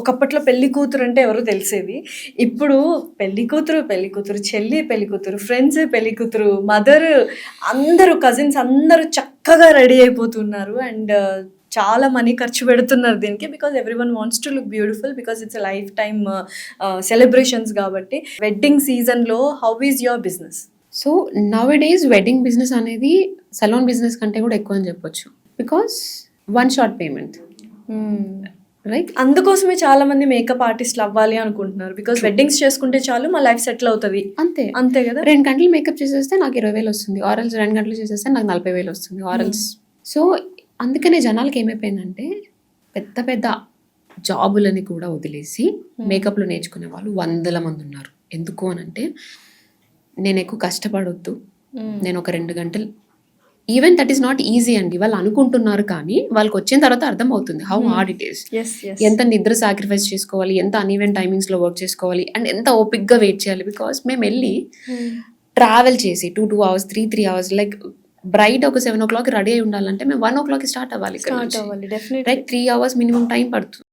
ఒకప్పట్లో పెళ్లి కూతురు అంటే ఎవరో తెలిసేది. ఇప్పుడు పెళ్లి కూతురు, పెళ్లి కూతురు, ఫ్రెండ్స్ పెళ్లి కూతురు, మదర్ అందరూ కజిన్స్ అందరూ చక్కగా రెడీ అయిపోతున్నారు. అండ్ చాలా మనీ ఖర్చు పెడుతున్నారు దీనికి. Because everyone wants to look beautiful because it's a life time celebrations కాబట్టి. వెడ్డింగ్ సీజన్లో how is your business? So now days wedding business అనేది సలోన్ బిజినెస్ కంటే కూడా ఎక్కువ అని చెప్పొచ్చు. Because one shot payment, right? అందుకోసమే చాలా మంది మేకప్ ఆర్టిస్ట్లు అవ్వాలి అనుకుంటున్నారు. బికాస్ వెడ్డింగ్స్ చేసుకుంటే చాలు మా లైఫ్ సెటిల్ అవుతుంది. అంతే అంతే కదా. 2 గంటలు మేకప్ చేసేస్తే నాకు 20,000 వస్తుంది, ఆరల్స్ 2 గంటలు చేసేస్తే నాకు 40,000 వస్తుంది, ఆరల్స్. సో అందుకనే జనాలకి ఏమైపోయిందంటే పెద్ద పెద్ద జాబులని కూడా వదిలేసి మేకప్లో నేర్చుకునే వాళ్ళు 100 మంది ఉన్నారు. ఎందుకు అని అంటే నేను ఎక్కువ కష్టపడొద్దు, నేను ఒక 2 గంటలు, even that is not easy అండి. వాళ్ళు అనుకుంటున్నారు కానీ వాళ్ళకి వచ్చిన తర్వాత అర్థం అవుతుంది హౌ హార్డ్ ఇట్ ఈస్. ఎంత నిద్ర సాక్రిఫైస్ చేసుకోవాలి, ఎంత అన్ఈవెన్ టైమింగ్స్లో వర్క్ చేసుకోవాలి, అండ్ ఎంత ఓపిక్గా వెయిట్ చేయాలి. బికాస్ మేము వెళ్ళి ట్రావెల్ చేసి 2 hours 3 hours, లైక్ బ్రైడ్ ఒక 7 o'clock రెడీ అయి ఉండాలంటే మేము 1 o'clock స్టార్ట్ అవ్వాలి, రైట్? 3 hours మినిమం టైం పడుతుంది.